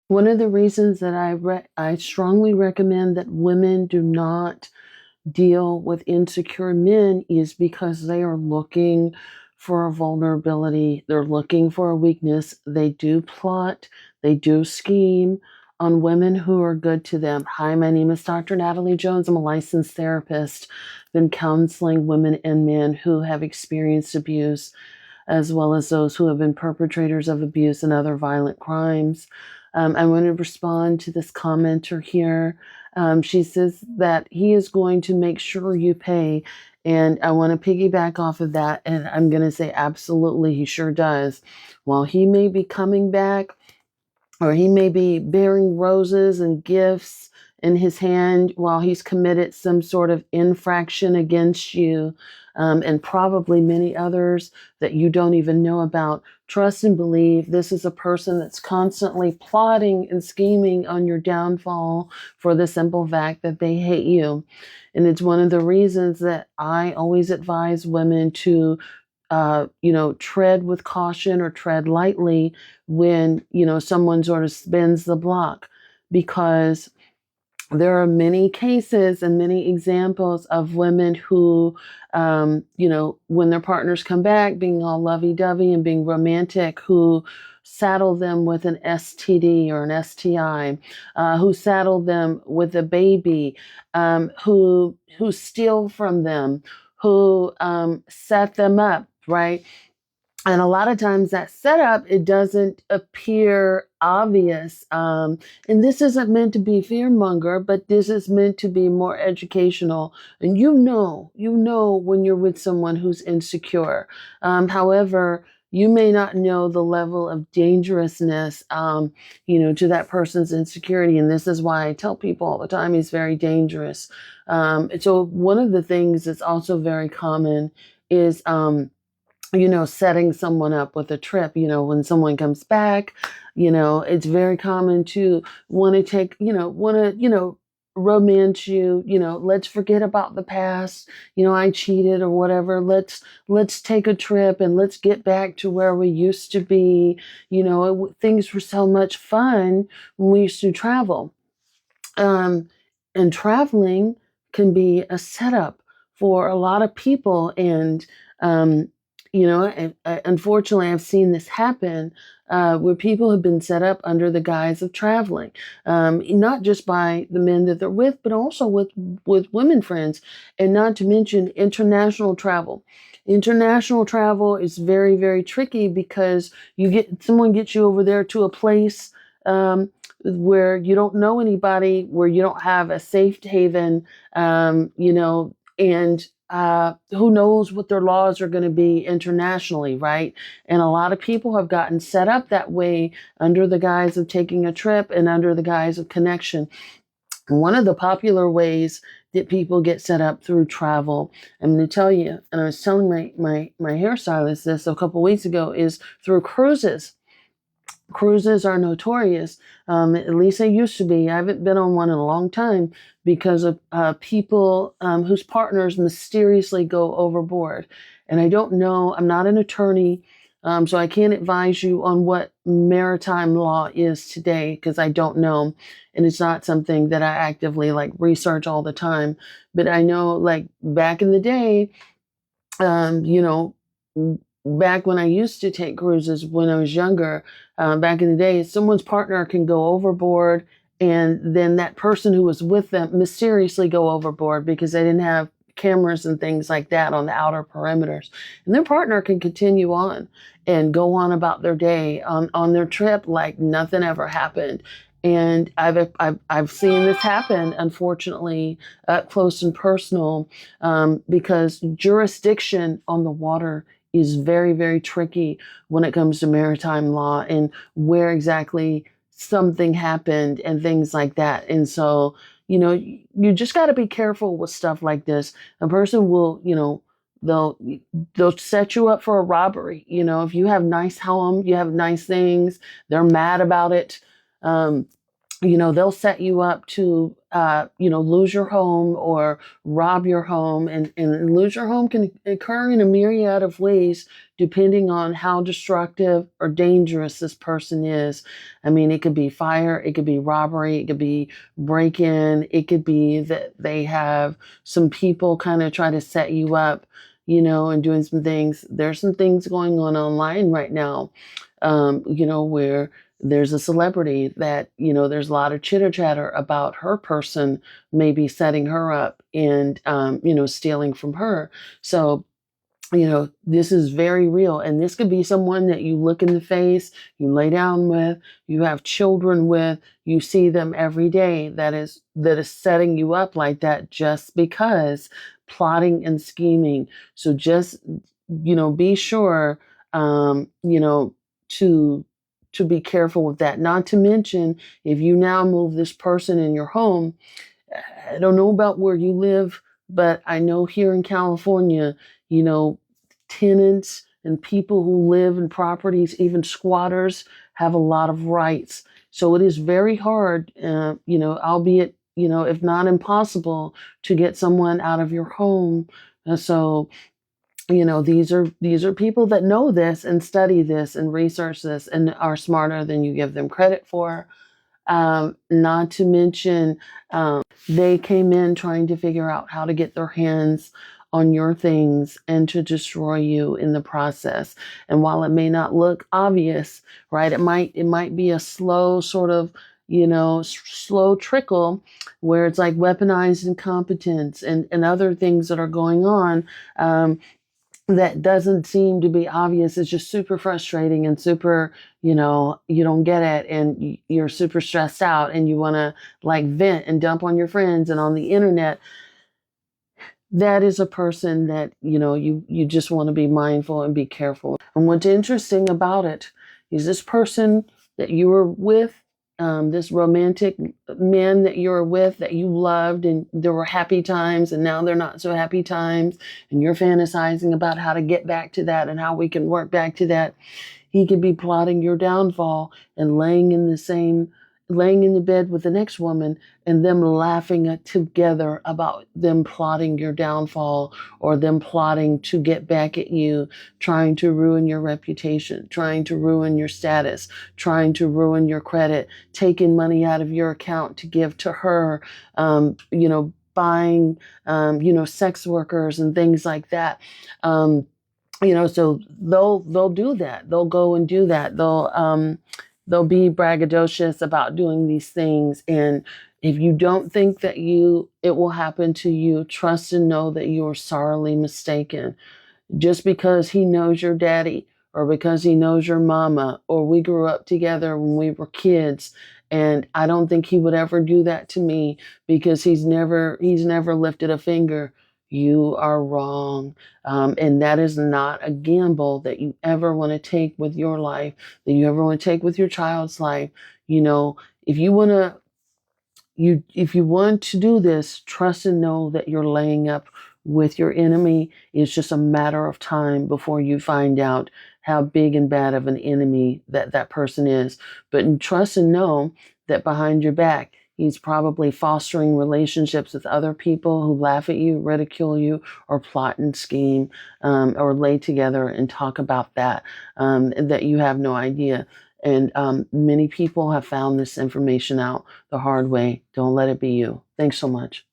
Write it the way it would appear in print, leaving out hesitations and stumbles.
One of the reasons that I strongly recommend that women do not deal with insecure men is because they are looking for a vulnerability. They're looking for a weakness. They do plot, they do scheme on women who are good to them. Hi, my name is Dr. Natalie Jones. I'm a licensed therapist. Been counseling women and men who have experienced abuse, as well as those who have been perpetrators of abuse and other violent crimes. I want to respond to this commenter here. She says that he is going to make sure you pay. And I want to piggyback off of that. And I'm going to say, absolutely, he sure does. While he may be coming back, or he may be bearing roses and gifts in his hand while he's committed some sort of infraction against you, and probably many others that you don't even know about. Trust and believe this is a person that's constantly plotting and scheming on your downfall for the simple fact that they hate you. And it's one of the reasons that I always advise women to tread with caution or tread lightly when, someone sort of spins the block, because there are many cases and many examples of women who, when their partners come back, being all lovey dovey and being romantic, who saddle them with an STD or an STI, who saddle them with a baby, who steal from them, who set them up, right? And a lot of times that setup, it doesn't appear obvious. And this isn't meant to be fear monger, but this is meant to be more educational. And you know when you're with someone who's insecure. However, you may not know the level of dangerousness, to that person's insecurity. And this is why I tell people all the time, he's very dangerous. So one of the things that's also very common is, setting someone up with a trip. When someone comes back, it's very common to want to take, romance you, let's forget about the past, I cheated or whatever. Let's take a trip and let's get back to where we used to be. Things were so much fun when we used to travel. Um, and traveling can be a setup for a lot of people. And, unfortunately, I've seen this happen where people have been set up under the guise of traveling, not just by the men that they're with, but also with women friends, and not to mention international travel. International travel is very, very tricky because someone gets you over there to a place. Where you don't know anybody, where you don't have a safe haven, and who knows what their laws are going to be internationally, right? And a lot of people have gotten set up that way under the guise of taking a trip and under the guise of connection. One of the popular ways that people get set up through travel, I'm going to tell you, and I was telling my hairstylist this a couple weeks ago, is through cruises. Cruises are notorious. At least they used to be. I haven't been on one in a long time because of people whose partners mysteriously go overboard. And I don't know, I'm not an attorney, so I can't advise you on what maritime law is today because I don't know. And it's not something that I actively research all the time. But I know back in the day, um, you know, back when I used to take cruises when I was younger, back in the day, someone's partner can go overboard, and then that person who was with them mysteriously go overboard because they didn't have cameras and things like that on the outer perimeters. And their partner can continue on and go on about their day on their trip like nothing ever happened. And I've seen this happen, unfortunately, up close and personal, because jurisdiction on the water is very, very tricky when it comes to maritime law and where exactly something happened and things like that. And so, you just got to be careful with stuff like this. A person will, they'll they'll set you up for a robbery. If you have nice home, you have nice things, they're mad about it. Um, they'll set you up to, lose your home or rob your home. And lose your home can occur in a myriad of ways, depending on how destructive or dangerous this person is. I mean, it could be fire, it could be robbery, it could be break in, it could be that they have some people kind of try to set you up, and doing some things. There's some things going on online right now, where there's a celebrity that, there's a lot of chitter chatter about her person maybe setting her up and, stealing from her. So, this is very real. And this could be someone that you look in the face, you lay down with, you have children with, you see them every day that is setting you up like that just because, plotting and scheming. So just, be sure, to be careful with that. Not to mention, if you now move this person in your home, I don't know about where you live, but I know here in California, you know, tenants and people who live in properties, even squatters, have a lot of rights. So it is very hard, albeit, if not impossible, to get someone out of your home. So, these are people that know this and study this and research this and are smarter than you give them credit for. Not to mention, they came in trying to figure out how to get their hands on your things and to destroy you in the process. And while it may not look obvious, right, it might be a slow sort of, slow trickle where it's like weaponized incompetence and other things that are going on. That doesn't seem to be obvious. It's just super frustrating and super, you don't get it and you're super stressed out and you want to like vent and dump on your friends and on the internet. That is a person that, you just want to be mindful and be careful. And what's interesting about it is this person that you were with, this romantic man that you were with, that you loved, and there were happy times, and now they're not so happy times, and you're fantasizing about how to get back to that and how we can work back to that. He could be plotting your downfall and laying in the bed with the next woman and them laughing together about them plotting your downfall or them plotting to get back at you, trying to ruin your reputation, trying to ruin your status, trying to ruin your credit, taking money out of your account to give to her, buying, sex workers and things like that. So they'll do that. They'll go and do that. They'll be braggadocious about doing these things. And if you don't think that it will happen to you, trust and know that you are sorely mistaken. Just because he knows your daddy or because he knows your mama or we grew up together when we were kids, and I don't think he would ever do that to me because he's never lifted a finger. You are wrong. And that is not a gamble that you ever want to take with your life, that you ever want to take with your child's life. If you want to do this, trust and know that you're laying up with your enemy. It's just a matter of time before you find out how big and bad of an enemy that person is. But trust and know that behind your back, he's probably fostering relationships with other people who laugh at you, ridicule you, or plot and scheme, or lay together and talk about that you have no idea. And many people have found this information out the hard way. Don't let it be you. Thanks so much.